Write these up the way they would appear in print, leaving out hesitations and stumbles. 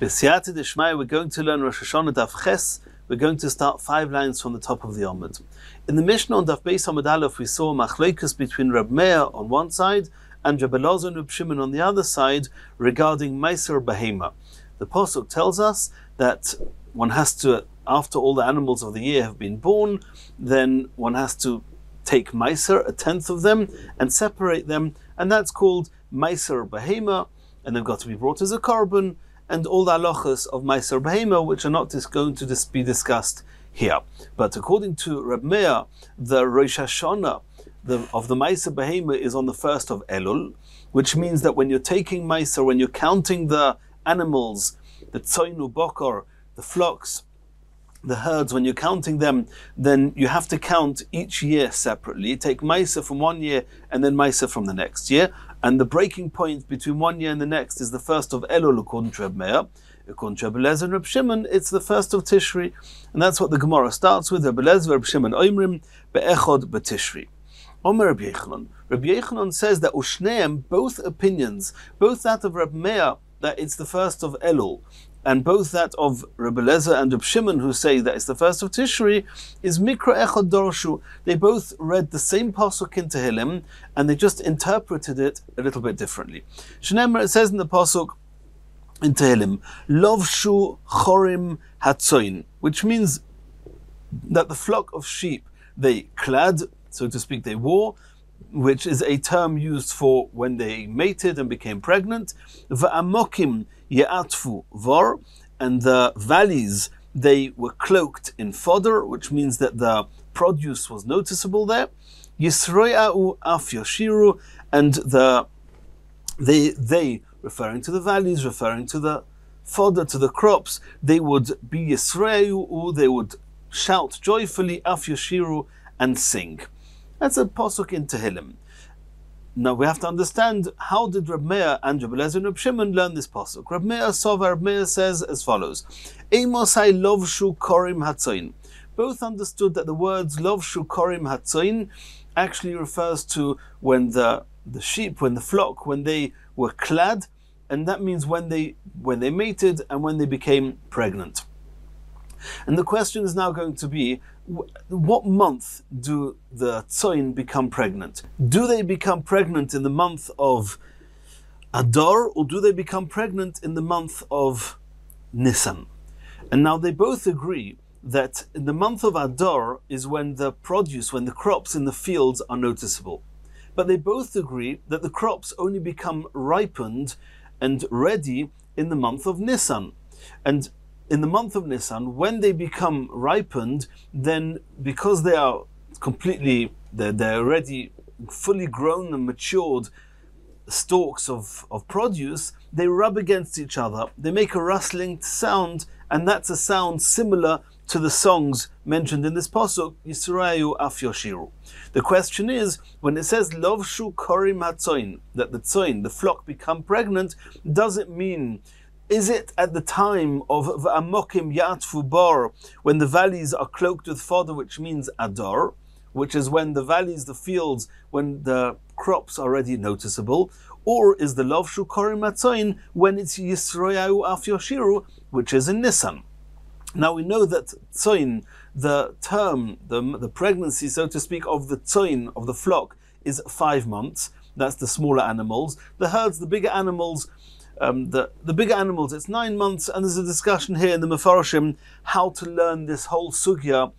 B'siyata d'shmaya, we're going to learn Rosh Hashanah Daf Ches. We're going to start 5 lines from the top of the Amud. In the Mishnah on Daf Beis Amud Aleph, we saw machlokes between Reb Meir on one side and Rabbi and Reb Shimon on the other side regarding Meiser Behema. The Pasuk tells us that one has to, after all the animals of the year have been born, then one has to take Meiser, 1/10 of them, and separate them, and that's called Meiser Behema, and they've got to be brought as a korban, and all the halachas of Meiser Behema, which are not going to be discussed here. But according to Reb Meir, the Rosh Hashanah of the Meiser Behema is on the 1st of Elul, which means that when you're taking Meiser, when you're counting the animals, the tzoinu bokor, the flocks, the herds, when you're counting them, then you have to count each year separately. Take Meiser from one year and then Meiser from the next year. And the breaking point between one year and the next is the 1st of Elul, according to Reb Meir. According to Rabbi and Reb Shimon, it's the 1st of Tishri. And that's what the Gemara starts with. Rabbi Reb Shimon Oimrim be'echod be'Tishri. Omer Rabbi Yochanan. Rabbi Yochanan says that Ushneim, both opinions, both that of Reb Meir, that it's the 1st of Elul, and both that of Rabbi Lezer and Reb Shimon, who say that it's the 1st of Tishri, is Mikra Echad Dorshu. They both read the same pasuk in Tehillim, and they just interpreted it a little bit differently. Shneimar, it says in the pasuk in Tehillim, Lovshu Chorim Hatzoin, which means that the flock of sheep, they clad, so to speak, they wore, which is a term used for when they mated and became pregnant. Va'amokim ye'atfu vor, and the valleys, they were cloaked in fodder, which means that the produce was noticeable there. Yisroya'u af yoshiru, and they referring to the valleys, referring to the fodder, to the crops, they would be Yisroya'u, they would shout joyfully, af yoshiru, and sing. That's a pasuk in Tehillim. Now we have to understand, how did Reb Meir and Rabbi Lezer and Reb Shimon learn this pasuk? Reb Meir says as follows: Eimosai lovshu korim hatzoin. Both understood that the words lovshu korim hatzoin actually refers to when the sheep, when the flock, when they were clad, and that means when they mated and when they became pregnant. And the question is now going to be, what month do the tzoin become pregnant? Do they become pregnant in the month of Adar, or do they become pregnant in the month of Nisan? And now they both agree that in the month of Adar is when the produce, when the crops in the fields are noticeable. But they both agree that the crops only become ripened and ready in the month of Nisan. And in the month of Nisan, when they become ripened, then because they are they're already fully grown and matured stalks of produce, they rub against each other, they make a rustling sound, and that's a sound similar to the songs mentioned in this pasuk, Yisraelu af yoshiru. The question is, when it says Lovshu korim hatzoin, that the tzoin, the flock, become pregnant, does it mean, is it at the time of V'amokim Ya'atfu Bar, when the valleys are cloaked with fodder, which means Adar, which is when the valleys, the fields, when the crops are already noticeable? Or is the Lovshu Korim Hatzoin when it's Yisroya'u af Yoshiru, which is in Nisan? Now we know that tzoin, the term, the pregnancy, so to speak, of the tzoin, of the flock, is 5 months. That's the smaller animals. The herds, the bigger animals, the bigger animals, it's 9 months, and there's a discussion here in the Mefarshim how to learn this whole sugya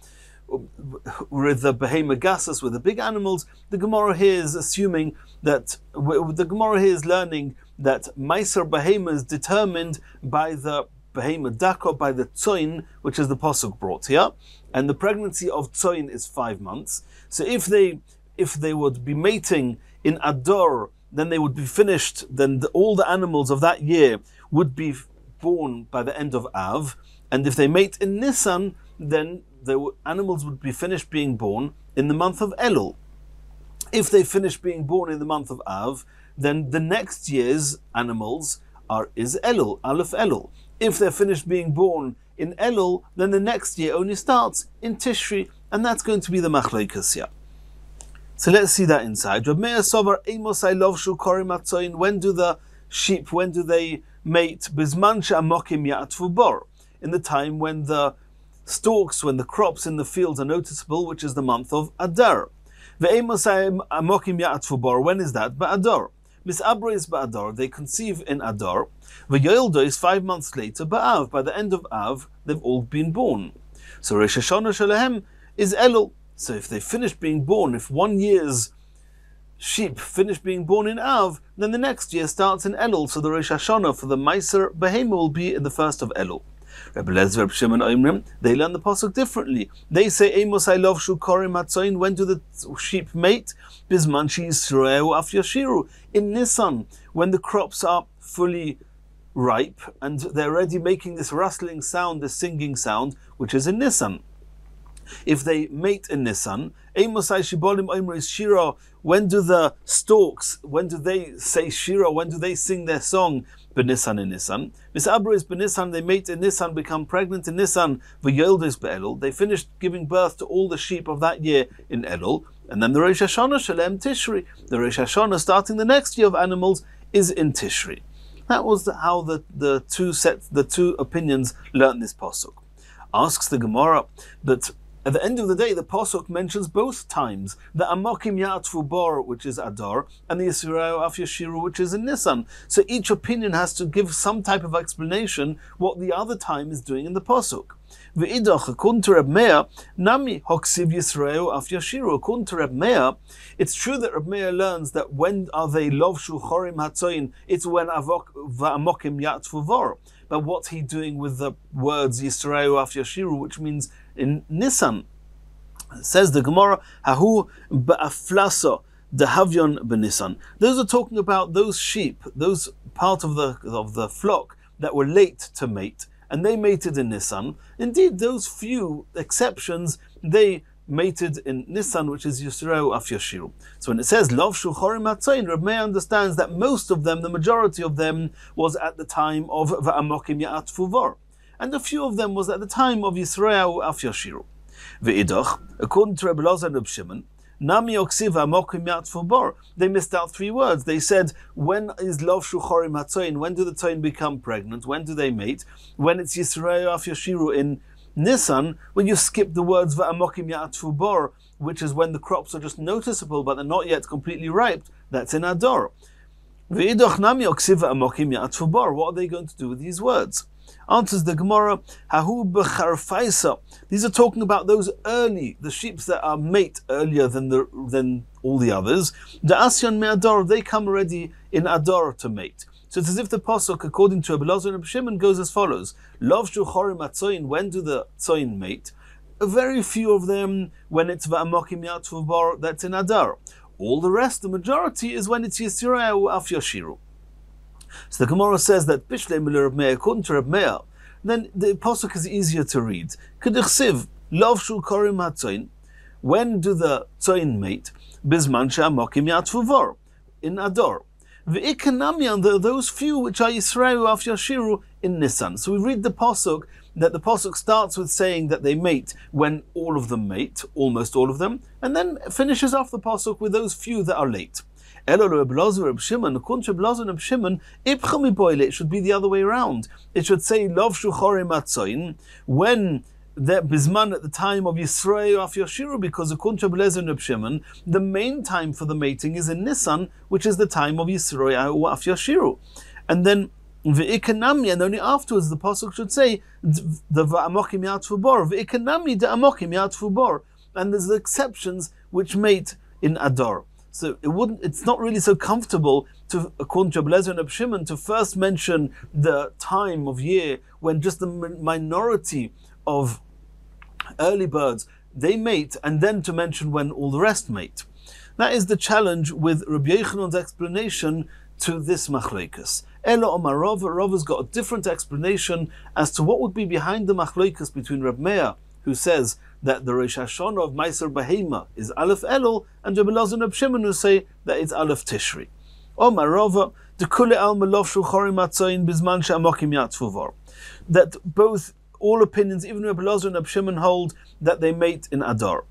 with the behema gasus, with the big animals. The Gemara here is assuming that, the Gemara here is learning that Meiser Behema is determined by the behema dako, by the tzoin, which is the pasuk brought here, and the pregnancy of tzoin is 5 months. So if they would be mating in Adar, then they would be finished, then all the animals of that year would be born by the end of Av, and if they mate in Nisan, then the animals would be finished being born in the month of Elul. If they finish being born in the month of Av, then the next year's animals is Elul, Aleph Elul. If they're finished being born in Elul, then the next year only starts in Tishri, and that's going to be the machlokes here. So let's see that inside. Reb Meir Sovar Amos I love Shu Korim Hatzoin. When do the sheep, when do they mate bizman she'amokim ya'atvu bor, in the time when the stalks, when the crops in the fields are noticeable, which is the month of Adar. Ve'emosai amokim ya'atvu bor, when is that? Ba'adar. Mis'abra is Ba'adar, they conceive in Adar. Ve'yoldo is 5 months later, Ba'av, by the end of Av, they've all been born. So Rosh Hashanah Shalahem is Elul. So if they finish being born, if 1 year's sheep finish being born in Av, then the next year starts in Elul. So the Rosh Hashanah for the Meiser Behema will be in the first of Elul. Rabbi Lezer, Rabbi Shimon, Oimrim, they learn the pasuk differently. They say, Amos I love Shukorim Hatzoin, when do the sheep mate? Bizman Yisrael Af Yashiru, in Nisan, when the crops are fully ripe and they're already making this rustling sound, this singing sound, which is in Nisan. If they mate in Nisan, Amosai Shibolim Oimris Shira, when do the stalks, when do they say Shira, when do they sing their song? Benisan in Nisan. Misabra is Benisan, they mate in Nisan, become pregnant in Nisan, V'yolda is Be'elul, they finished giving birth to all the sheep of that year in Elul, and then the Rosh Hashanah Shalem Tishri, the Rosh Hashanah starting the next year of animals is in Tishri. That was how the two opinions learned this pasuk. Asks the Gemara that at the end of the day, the pasuk mentions both times the Amokim Ya'atvu Bor, which is Adar, and the Yisrael Af Yashiru, which is in Nisan. So each opinion has to give some type of explanation what the other time is doing in the pasuk. V'idach, according to Reb Meir, Nami Hoksiv Yisrael Af Yashiru. According to Reb Meir, it's true that Reb Meir learns that when are they Lovshu Chorim Hatzoin, it's when Amokim Ya'atvu Bor. But what's he doing with the words Yisrael Af Yashiru, which means in Nisan? Says the Gemara, Hahu ba'aflasa dehavyon b'Nisan. Those are talking about those sheep, those part of the flock that were late to mate, and they mated in Nisan. Indeed, those few exceptions, they mated in Nisan, which is Yisrael Af Yashiru. So when it says Lovshu Chorim Hatzoin, Reb Meir understands that most of them, the majority of them, was at the time of Va'amokim Ya'atvu Bor, and a few of them was at the time of Yisrael Af Yashiru. Ve'idach, according to Rabbi Loza and Rabbi Shimon, Nami Oksiv Va'amokim Ya'atvu Bor, they missed out 3 words. They said, when is Lovshu Chorim Hatzoin? When do the Tzoin become pregnant? When do they mate? When it's Yisrael Af Yashiru in Nisan, when you skip the words Va'amokim Ya'atvu Bor, which is when the crops are just noticeable but they're not yet completely ripe, that's in Adar. Ve'idach Nami Oksiv Va'amokim Ya'atvu Bor. What are they going to do with these words? Answers the Gemara, Hahu b'charfaisa. These are talking about those early, the sheep that are mate earlier than all the others. The Asyan me'adar, they come already in Adar to mate. So it's as if the pasuk, according to Rabbi Loza and Rabbi Shimon, goes as follows: Lovshu chorim hatzoin. When do the tzoin mate? A very few of them when it's va'amokim ya'atvu bor, that's in Adar. All the rest, the majority, is when it's Yisrael Af Yashiru. So the Gemara says that Pishlei Miller Reb Meir, according to Reb Meir, then the pasuk is easier to read. K'dichsiv Lovshu chorim hatzoin. When do the tzoin mate? Bizman she'amokim ya'atvu bor, in Adar. V'ikanami, those few which are Yisrael Af Yashiru in Nisan. So we read the pasuk, that the pasuk starts with saying that they mate when all of them mate, almost all of them, and then finishes off the pasuk with those few that are late. According to Rabbi Loza and Rabbi Shimon, it should be the other way around. It should say Lovshu chorim hatzoin, when the Bizman at the time of Yisrael Af Yashiru, because according to Rabbi Loza and Rabbi Shimon, the main time for the mating is in Nisan, which is the time of Yisrael Af Yashiru. And then V'ikanami, and only afterwards the pasuk should say the Va'amokim Ya'atvu Bor, V'ikanami Da'amokim Ya'atvu Bor, and there's the exceptions which mate in Adar. So it's not really so comfortable to, according to Rabbi Loza and Rabbi Shimon, to first mention the time of year when just the minority of early birds they mate, and then to mention when all the rest mate. That is the challenge with Rabbi Yechanan's explanation to this machlokes. Ela Omar Rav has got a different explanation as to what would be behind the machlokes between Reb Meir, who says that the Rosh Hashanah of Meiser Behema is Aleph Elul, and Rabbi Loza and Rabbi Shimon who say that it's Aleph Tishri. Omar Rav, the Kule Al Melovshu Chorim Hatzoin Bizman She'amokim Ya'atvu Bor. That both, all opinions, even Rabbi Loza and Rabbi Shimon, hold that they mate in Adar,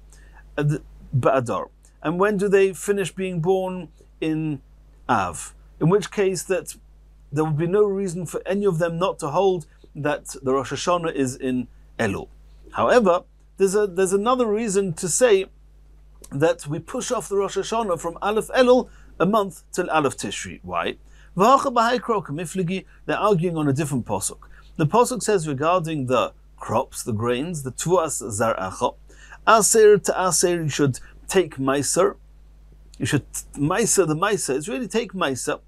Ba'adar. And when do they finish being born? In Av. In which case that there would be no reason for any of them not to hold that the Rosh Hashanah is in Elul. However, there's another reason to say that we push off the Rosh Hashanah from Aleph Elul a month till Aleph Tishri. Why? They're arguing on a different pasuk. The pasuk says regarding the crops, the grains, the tuas zar'acha, aser to aser, you should take meiser. You should meiser the meiser. It's really take meiser.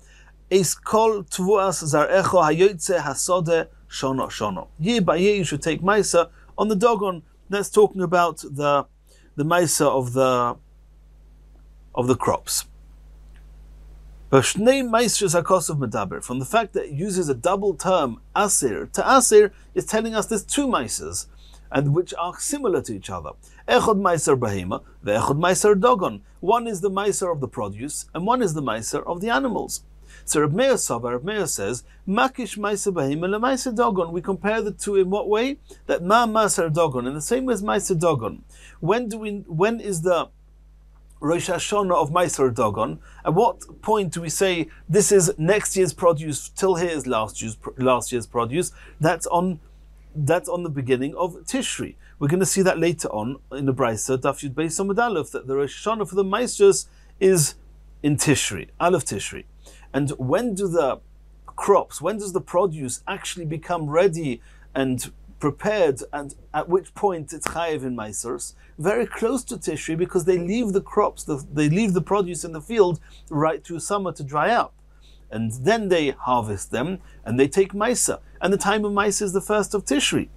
Is kol tuas zar'echa hayotze hasode shono shono. Year by year, you should take meiser on the dogon. That's talking about the meiser of the crops. From the fact that it uses a double term, asir, to asir, is telling us there's two meisers, and which are similar to each other. Echod meiser behema, ve'echod meiser dogon. One is the meiser of the produce, and one is the meiser of the animals. So Rabbi Meir says, makish meiser behema le meiser dogon. We compare the two in what way? That ma meiser dogon, in the same way as meiser dogon. When is the Rosh Hashanah of Meiser Dogon? At what point do we say this is next year's produce till here is last year's produce? That's on the beginning of Tishri. We're going to see that later on in the Brisa Daf Yomi Shiur Aleph, that the Rosh Hashanah for the Meisters is in Tishri, Aleph Tishri. And when does the produce actually become ready and prepared, and at which point it's chayev in Meisers? Very close to Tishri, because they leave the crops, they leave the produce in the field right through summer to dry up. And then they harvest them, and they take Meiser. And the time of Meiser is the 1st of Tishri.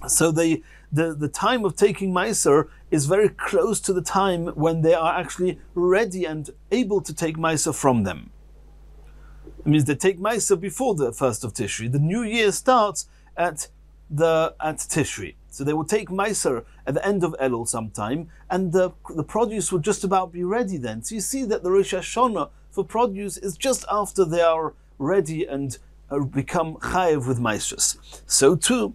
So the time of taking Meiser is very close to the time when they are actually ready and able to take Meiser from them. It means they take Meiser before the 1st of Tishri. The new year starts at Tishri. So they will take Meiser at the end of Elul sometime, and the produce will just about be ready then. So you see that the Rosh Hashanah for produce is just after they are ready and become chayev with Meisers. So too,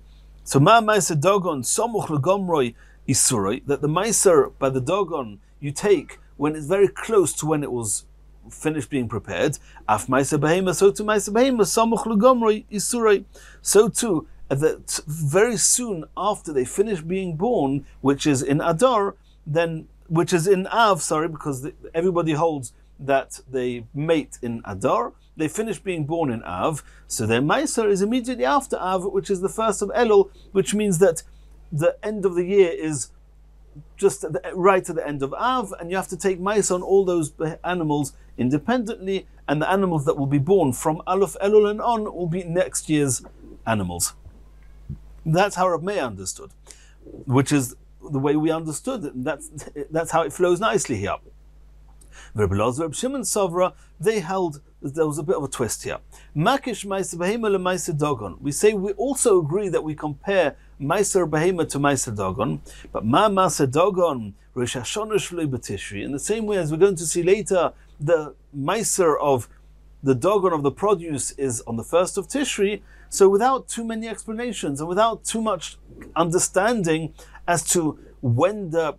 ma Meiser Dogon somuch legomroi isuroi, that the Meiser by the Dogon you take when it's very close to when it was finished being prepared. Af Meiser behema, so too Meiser behema somuch legomroi isuroi. So too, that very soon after they finish being born, which is in Adar, which is in Av, because everybody holds that they mate in Adar, they finish being born in Av, so their Meiser is immediately after Av, which is the 1st of Elul, which means that the end of the year is just right at the end of Av, and you have to take Meiser on all those animals independently, and the animals that will be born from Aleph Elul and on will be next year's animals. That's how Rabbi Meir understood, which is the way we understood it. That's how it flows nicely here. Rabbi Elazar, Rabbi Shimon Sovra, they held that there was a bit of a twist here. Makish meiser behema le meiser dogon. We say we also agree that we compare meiser behema to meiser dogon, but ma meiser dogon Rosh Hashanah shloi b'Tishri. In the same way as we're going to see later, the meiser of the dogon of the produce is on the 1st of Tishri. So without too many explanations and without too much understanding as to when the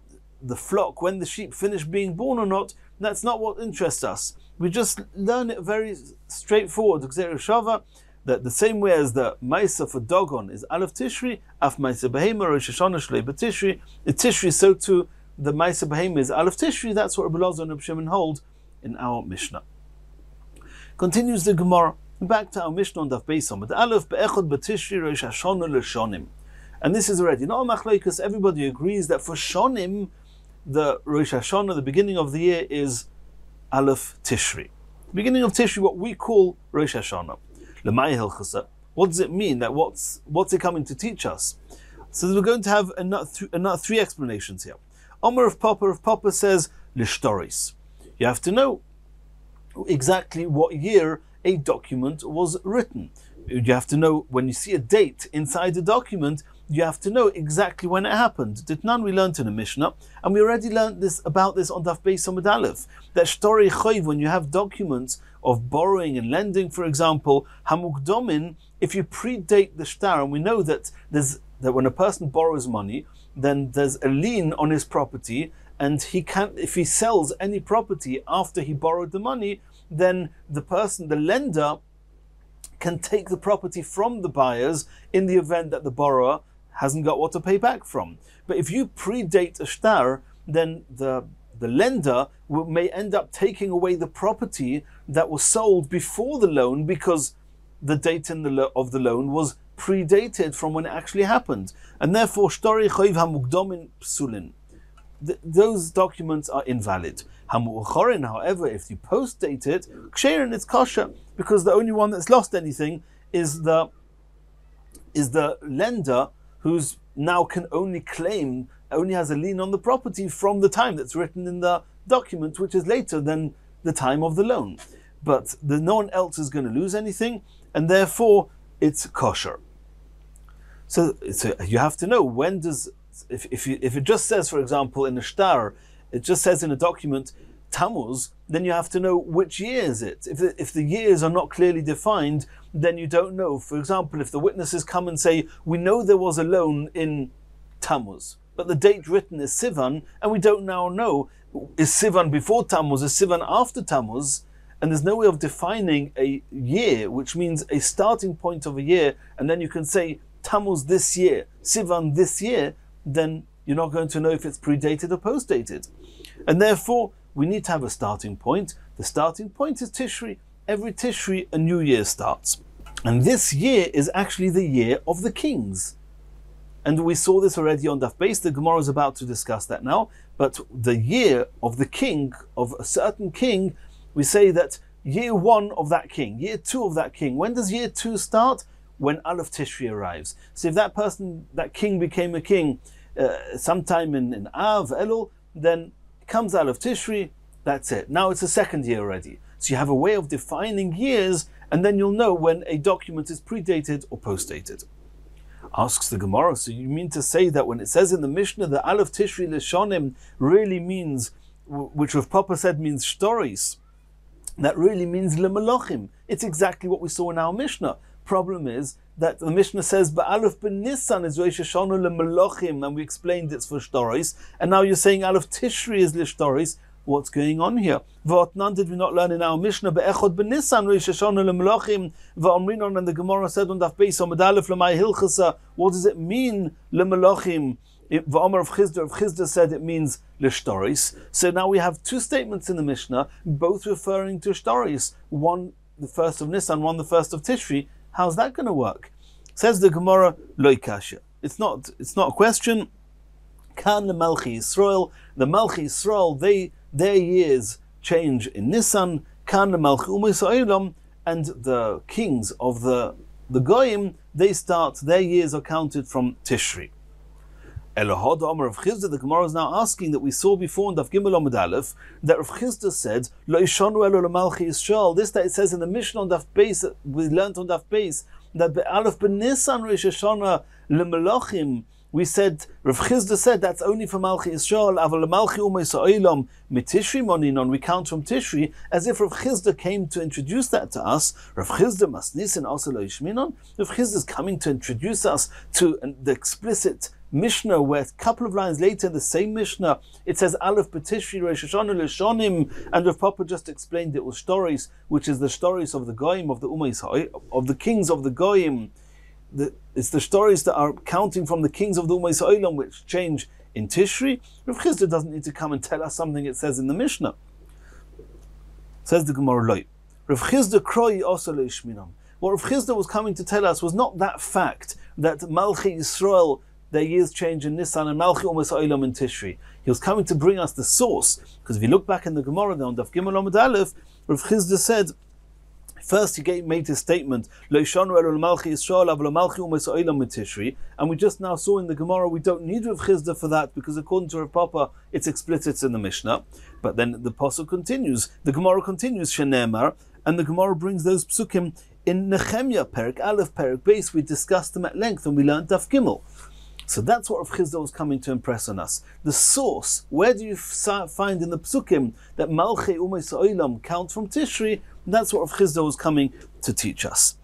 flock, when the sheep finish being born or not, that's not what interests us. We just learn it very straightforward, that the same way as the Meiser for Dogon is Aleph Tishri, Af Meiser Behema, Rosh Hashanah Shlei B'Tishri, Tishri, so too the Meiser Behema is Aleph Tishri. That's what Rabbi Elazar and Rabbi Shimon hold in our Mishnah. Continues the Gemara. Back to our Mishnah on Daf Yomi Shiur Aleph, be'echod b'Tishri Rosh Hashanah l'shonim. And this is already not a machlokes. Everybody agrees that for shonim, the Rosh Hashanah, the beginning of the year, is Aleph Tishri. Beginning of Tishri, what we call Rosh Hashanah. L'may hilchasa. What does it mean? That what's it coming to teach us? So we're going to have another 3 explanations here. Omer of Papa says l'shtoris. You have to know exactly what year a document was written. You have to know, when you see a date inside a document, you have to know exactly when it happened. Ditnan we learned in a Mishnah, and we already learned about this on Daf Yomi Shiur Aleph, that shtori choiv, when you have documents of borrowing and lending, for example, hamukdomin, if you predate the shtar, and we know that when a person borrows money, then there's a lien on his property, and he can't, if he sells any property after he borrowed the money, then the lender can take the property from the buyers in the event that the borrower hasn't got what to pay back from. But if you predate a shtar, then the lender may end up taking away the property that was sold before the loan, because the date of the loan was predated from when it actually happened. And therefore, shtori choiv hamukdomin psulin. Those documents are invalid. Hamu'uchorin, however, if you post-date it, ksherin, it's kosher, because the only one that's lost anything is the lender, who's now can only has a lien on the property from the time that's written in the document, which is later than the time of the loan. But no one else is going to lose anything, and therefore it's kosher. So you have to know, when does, if it just says, for example, in a shtar, it just says in a document Tammuz, then you have to know which year is it. If the years are not clearly defined, then you don't know. For example, if the witnesses come and say, we know there was a loan in Tammuz, but the date written is Sivan, and we don't now know, is Sivan before Tammuz, is Sivan after Tammuz, and there's no way of defining a year, which means a starting point of a year, and then you can say Tammuz this year, Sivan this year, then you're not going to know if it's predated or postdated. And therefore, we need to have a starting point. The starting point is Tishri. Every Tishri, a new year starts. And this year is actually the year of the kings. And we saw this already on Daf Beis. The Gemara is about to discuss that now. But the year of the king, of a certain king, we say that year 1 of that king, year 2 of that king. When does year 2 start? When Aleph Tishri arrives. So if that king became a king sometime in Av, Elul, then comes Aleph Tishri, that's it. Now it's the second year already. So you have a way of defining years, and then you'll know when a document is predated or postdated. Asks the Gemara, so you mean to say that when it says in the Mishnah that Aleph Tishri Lishonim really means, which Rav Papa said means shtoris, that really means lemalachim? It's exactly what we saw in our Mishnah. Problem is that the Mishnah says Ba'alef ben Nisan is Rosh Hashanah lemalachim, and we explained it's for shtoris, and now you're saying Aleph Tishri is lishtoris. What's going on here? V'otnan, did we not learn in our Mishnah Be'echod ben Nisan Rosh Hashanah lemalachim v'omrinon, and the Gemara said on Daf Beis Amud Aleph lemay hilchasa. What does it mean lemalachim? V'omer of Chizda said it means lishtoris. So now we have two statements in the Mishnah, both referring to shtoris. One the first of Nisan, one the first of Tishri. How's that going to work? Says the Gemara, Lo kasha. It's not a question. Kan le Malchi Yisrael. The Malchi Yisrael, their years change in Nisan. Kan le Malchi U'Misa'olam, and the kings of the Goyim, their years are counted from Tishri. Elohod Omer of Chizda, the Gemara is now asking that we saw before in Daf Gimel Amud Aleph that Rav Chizda said Lo Ishonu Elo LeMalchi Yisrael. This that it says in the Mishnah on Daf Beis, we learned on Daf Beis that Be'alef Ben Nisan Rosh Hashanah LeMelachim. We said Rav Chizda said that's only for Malchi Yisrael. Aval LeMalchi U'Misa'olam Mitishri Moninon. We count from Tishri, as if Rav Chizda came to introduce that to us. Rav Chizda Masnisin also Lo Yishminon. Rav Chizda is coming to introduce us to the explicit Mishnah, where a couple of lines later in the same Mishnah it says Aleph B'Tishri Rosh Hashanah L'Shonim, and Rav Papa just explained it was stories, which is the stories of the Goyim, of the Umayis, of the kings of the Goyim. It's the stories that are counting from the kings of the Umayis Ha'olam, which change in Tishri. Rav Chizda doesn't need to come and tell us something it says in the Mishnah. Says the Gemara Loi. Rav Chizda Kroi also L'Ishminam. What Rav Chizda was coming to tell us was not that fact that Malchi Yisrael, their years change in Nisan, and Malchi U'Mis Ha'olam in Tishri. He was coming to bring us the source, because if you look back in the Gemara on Daf Gimel Amud Aleph, Rav Chizda said, first he made his statement, Lo Ishonu Elo Malchi Yisrael Aval Malchi U'Mis Ha'olam in Tishri, and we just now saw in the Gemara we don't need Rav Chizda for that, because according to Rav Papa it's explicit in the Mishnah. But then the Pasuk continues, the Gemara continues, Shenemar, and the Gemara brings those psukim in Nehemiah Perek Aleph Perek Beis. We discussed them at length and we learned Daf Gimel. So that's what Rav Chizda was coming to impress on us. The source, where do you find in the psukim that Malchi U'Mis Ha'olam count from Tishri? That's what Rav Chizda was coming to teach us.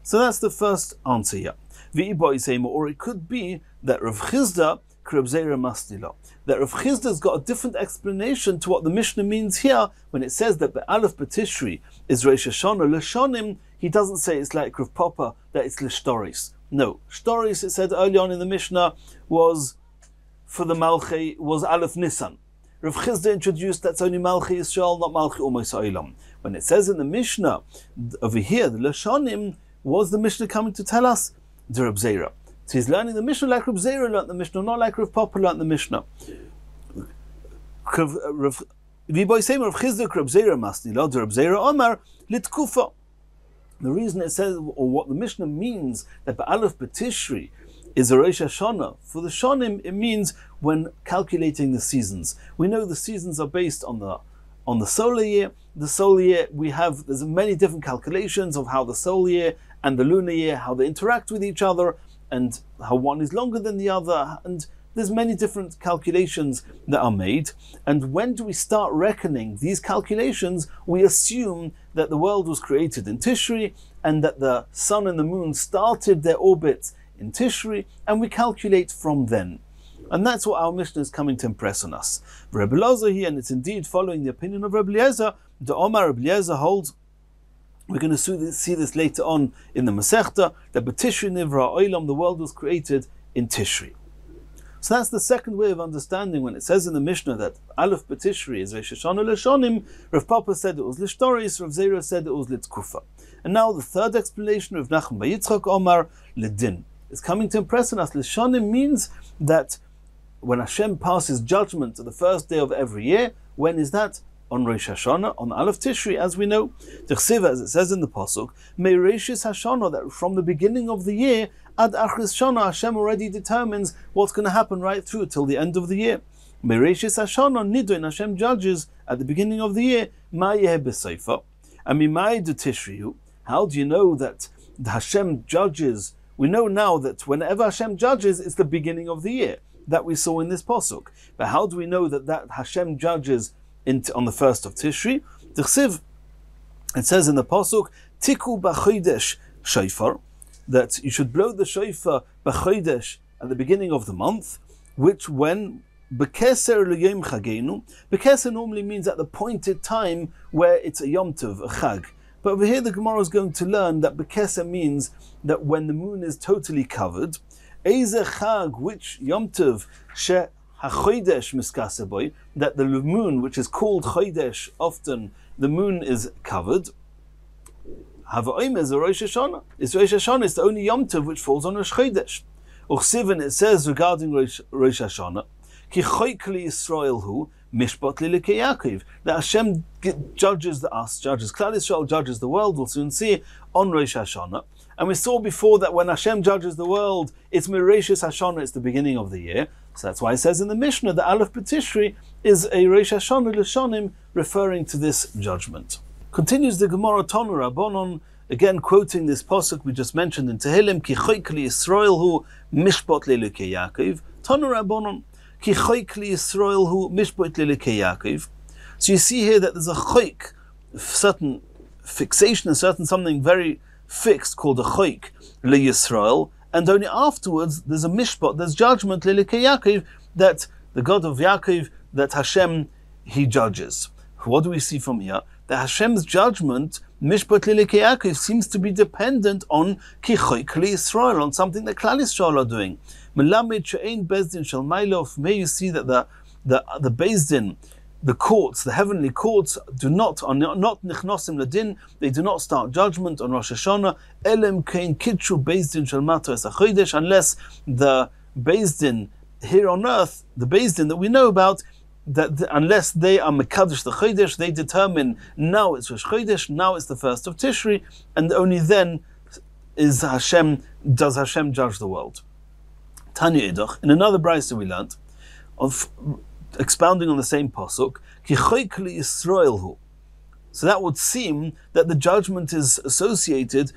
So that's the first answer here. Or it could be that Rav Chizda Reb Zera Masnila. That Rav Chizda's got a different explanation to what the Mishnah means here when it says that Be'alef B'Tishri is Rosh Hashanah. L'shonim, he doesn't say it's like Rav Papa, that it's L'shtoris. No, Shtoris, it said early on in the Mishnah, was for the Malchi, was Aleph Nisan. Rav Chizda introduced that's only Malchi Yisrael, not Malchi Ummos Ha'olam. When it says in the Mishnah, over here, the L'shonim, was the Mishnah coming to tell us? The Reb Zera. So he's learning the Mishnah like Reb Zera learned the Mishnah, not like Rav Papa learned the Mishnah. The reason it says, or what the Mishnah means, that Ba'alef B'Tishri is a Rosh Hashanah, for the Shonim, it means when calculating the seasons. We know the seasons are based on the solar year. The solar year, there's many different calculations of how the solar year and the lunar year, how they interact with each other, and how one is longer than the other, and there's many different calculations that are made. And when do we start reckoning these calculations? We assume that the world was created in Tishri, and that the sun and the moon started their orbits in Tishri, and we calculate from then. And that's what our Mishnah is coming to impress on us. Rabbi Elazar here, and it's indeed following the opinion of Rabbi Eliezer, the Omar Rabbi Eliezer holds, we're going to see this later on in the Masechta, that B'Tishri Nivra Olam, the world was created in Tishri. So that's the second way of understanding when it says in the Mishnah that Aleph B'Tishri is Rosh Hashanah L'Shonim. Rav Papa said it was L'Shtoris, Rav Zera said it was L'Tkufa. And now the third explanation of Nachum by Yitzchok Omar L'Din is coming to impress on us. L'Shonim means that when Hashem passes judgment to the first day of every year, when is that? On Rosh Hashanah, on Aleph Tishri, as we know. T'chsiva, as it says in the Pasuk, Me'reishis Hashanah, that from the beginning of the year, Ad Achris Shana, Hashem already determines what's going to happen right through till the end of the year. Me'reishis Hashanah, Nidoin, Hashem judges at the beginning of the year, Ma Yeh B'Seifa, and Mimai Du Tishrihu. How do you know that Hashem judges? We know now that whenever Hashem judges, it's the beginning of the year, that we saw in this Pasuk. But how do we know that Hashem judges on the first of Tishri? T'chsiv, it says in the Pasuk, Tiku b'chodesh shofar, that you should blow the shofar b'chodesh at the beginning of the month, which when b'keser l'yom chagenu, b'keser normally means at the pointed time where it's a yom tov, a chag. But over here the Gemara is going to learn that b'keser means that when the moon is totally covered, Eze chag, which yom tov she HaChodesh miskase boy, that the moon, which is called Chodesh, often the moon is covered. Hava'im is a Rosh Hashanah. It's Rosh Hashanah, it's the only Yom Tov which falls on Rosh Chodesh. Uchsivin, it says regarding Rosh Hashanah, Ki choykli Yisrael hu, mishpat li Yaakov, that Hashem judges Klal Yisrael judges the world, we'll soon see, on Rosh Hashanah. And we saw before that when Hashem judges the world, it's Mereshis Hashanah, it's the beginning of the year. So that's why it says in the Mishnah that Aleph B'Tishri is a Rosh Hashanah L'Shonim, referring to this judgment. Continues the Gemara Tonu Rabbanon, again quoting this pasuk we just mentioned in Tehillim, Ki choykli Yisrael hu mishpat le'elokei Yaakov. Tonu Rabbanon, Ki choykli Yisrael hu mishpat le'elokei Yaakov. So you see here that there's a choyk, certain fixation, a certain something very fixed called a choyk le'Yisrael, and only afterwards there's a mishpat, there's judgment le'elokei Yaakov, that the God of Yaakov, that Hashem, He judges. What do we see from here? That Hashem's judgment, mishpat le'elokei Yaakov, seems to be dependent on ki choyk le'Yisrael, on something that Klal Yisrael are doing. Melamed she'ein bezdin shel ma'ilo. May you see that the bezdin, the courts, the heavenly courts, are not nichnosim ladin. They do not start judgment on Rosh Hashanah. Elem kein kitchu bezdin shel matos hachodesh, unless the bezdin here on earth, the bezdin that we know about, unless they are mekadosh the chodesh, they determine now it's Rosh Chodesh, now it's the first of Tishri, and only then does Hashem judge the world. Tanya Idach, in another brayso we learned, of expounding on the same pasuk, Ki choyk le'Yisrael hu. So that would seem that the judgment is associated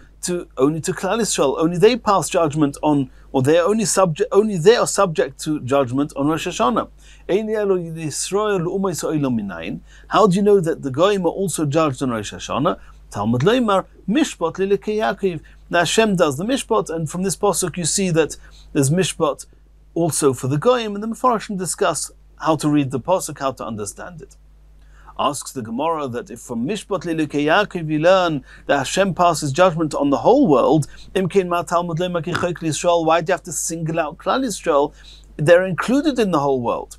only to Klal Yisrael. Only they pass judgment on, or they are only they are subject to judgment on Rosh Hashanah. How do you know that the Goyim are also judged on Rosh Hashanah? Talmud Leimar, Mishpat le'elokei Yaakov. Now Hashem does the Mishpat, and from this pasuk you see that there's Mishpat also for the Goyim, and the Mefarshim discuss how to read the Pasuk, how to understand it. Asks the Gemara that if from Mishpat Lelukei Yaakov we learn that Hashem passes judgment on the whole world, Imkein Ma Talmud Lema Kichok Yisrael, why do you have to single out Klal Yisrael? They're included in the whole world.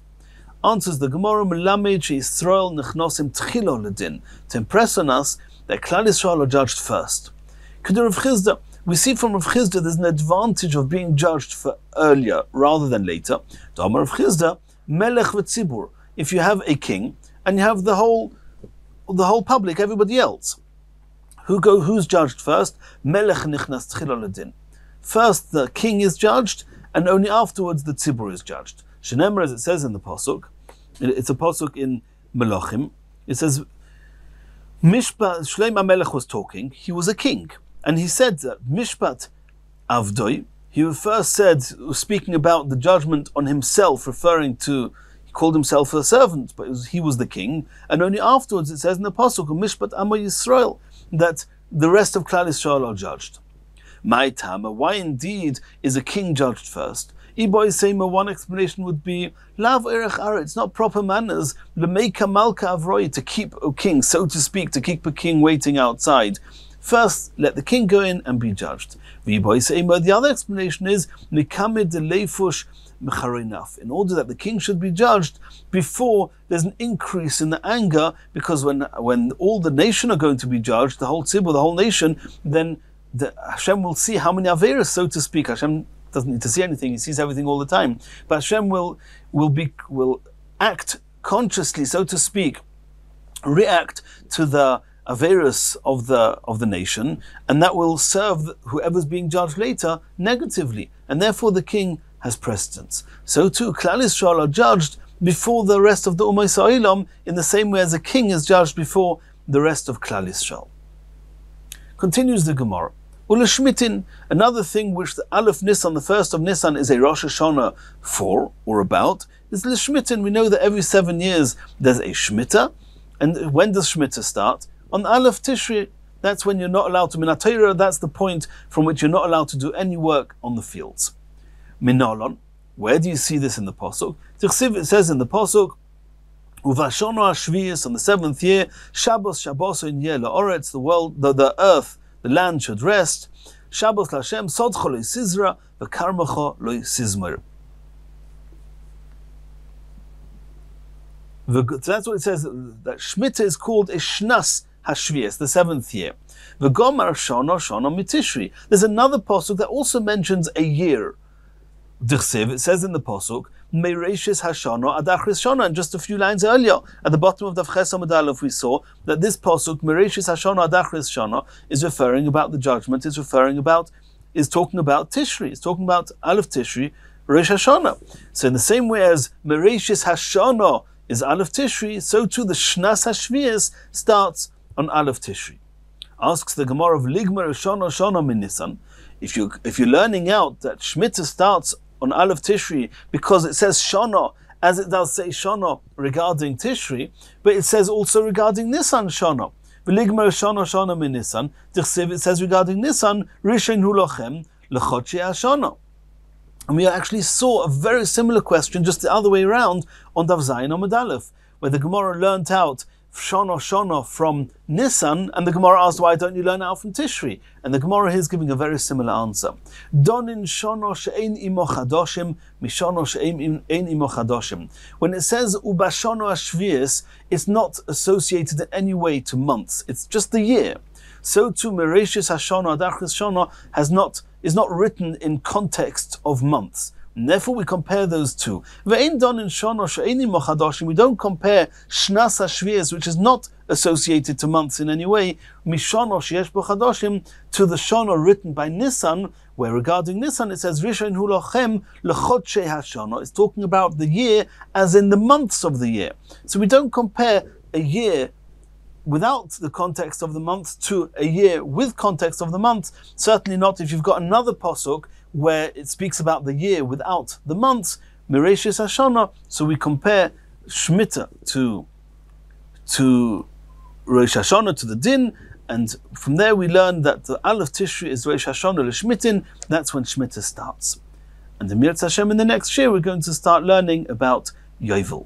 Answers the Gemara, Melamed Yisrael Nechnosim Tchilo Ledin, to impress on us that Klal Yisrael are judged first. Kedu Rav Chizda, we see from Rav Chizda there's an advantage of being judged for earlier rather than later. D'Amar Rav Chizda, Melech v'Tzibur, if you have a king and you have the whole public, everybody else, who's judged first? Melech nichnas tchilo ledin. First the king is judged, and only afterwards the tzibur is judged. Shenemar, as it says in the pasuk, it's a pasuk in Melachim. It says, Mishpat Shlomo Melech was talking. He was a king, and he said that Mishpat Avdoi. He first said, speaking about the judgment on himself, referring to, he called himself a servant, but he was the king. And only afterwards it says in the Pasuk, Mishpat Amo Yisrael, that the rest of Klal Yisrael are judged. My Tama, why indeed is a king judged first? Iboy Seima, one explanation would be, Lav Erech Ara, it's not proper manners, Lemeika Malka Avroi, to keep a king, so to speak, to keep a king waiting outside. First, let the king go in and be judged. The other explanation is in order that the king should be judged before there's an increase in the anger, because when all the nation are going to be judged, the whole tzibur, the whole nation, then Hashem will see how many averos, so to speak. Hashem doesn't need to see anything; he sees everything all the time. But Hashem will act consciously, so to speak, react to the averos of the nation, and that will serve whoever's being judged later negatively, and therefore the king has precedence. So too, Klal Yisrael are judged before the rest of the Ummah Yisraelim, in the same way as a king is judged before the rest of Klal Yisrael. Continues the Gemara. Ulashmitin, another thing which the Aleph Nisan, the first of Nisan, is a Rosh Hashanah for or about, is Lishmitin. We know that every 7 years there's a Shmita, and when does Shmita start? On Aleph Tishri, that's when you're not allowed to minatayra, that's the point from which you're not allowed to do any work on the fields. Minalon, where do you see this in the Pasuk? It says in the Pasuk, Uvashono Ashvius, on the 7th year, Shabbos in Yeh La'oretz, the earth, the land should rest. Shabbos Lashem, Sodcho Lo Sizra, V'karmacho Lo Sizmer. That's what it says, that Shemitah is called a Shnas Hashvias, the 7th year. V'gomar Shono Mitishri. There's another pasuk that also mentions a year. D'chsev, it says in the pasuk, Meireshis Hashano Adachris Shana, and just a few lines earlier, at the bottom of Daf Ches Amud Aleph, we saw that this pasuk, Meireshis Hashano Adachris Shana, is referring about the judgment, is talking about Tishri, it's talking about Aleph Tishri, Rosh Hashanah. So in the same way as Meireshis Hashana is Aleph Tishri, so too the Shnas Hashvias starts on Aleph Tishri. Asks the Gemara of Ligmar Shana Min Nisan, if you're learning out that Shemitah starts on Aleph Tishri because it says Shana, as it does say Shana regarding Tishri, but it says also regarding Nisan Shana. Ligmar Shana Min Nisan, it says regarding Nisan, Rishon Hu Lochem L'Chodshei Hashana. And we actually saw a very similar question just the other way around on Daf Zayin Amud Aleph, where the Gemara learnt out Shana from Nisan, and the Gemara asked, why don't you learn out from Tishri? And the Gemara here is giving a very similar answer. Donin Shana she'ein imo chadoshim, mishana she'ein imo chadoshim. When it says Ubashana Ashvius, it's not associated in any way to months. It's just the year. So too, Mereshis Hashana Adachris Shana is not written in context of months. And therefore we compare those two. We don't compare Shnas HaShvias, which is not associated to months in any way, Mishana sheyesh bo chadoshim, to the Shana written by Nisan, where regarding Nisan it says Rishon hu lochem l'chodshei hashana. It's talking about the year as in the months of the year. So we don't compare a year without the context of the month to a year with context of the month. Certainly not if you've got another pasuk where it speaks about the year without the months, Mereshis Hashana. So we compare Shemitah to Rosh Hashanah, to the Din, and from there we learn that the Aleph Tishri is Rosh Hashanah L'Shmitin. That's when Shemitah starts. And the Mirz Hashem in the next year, we're going to start learning about Yovel.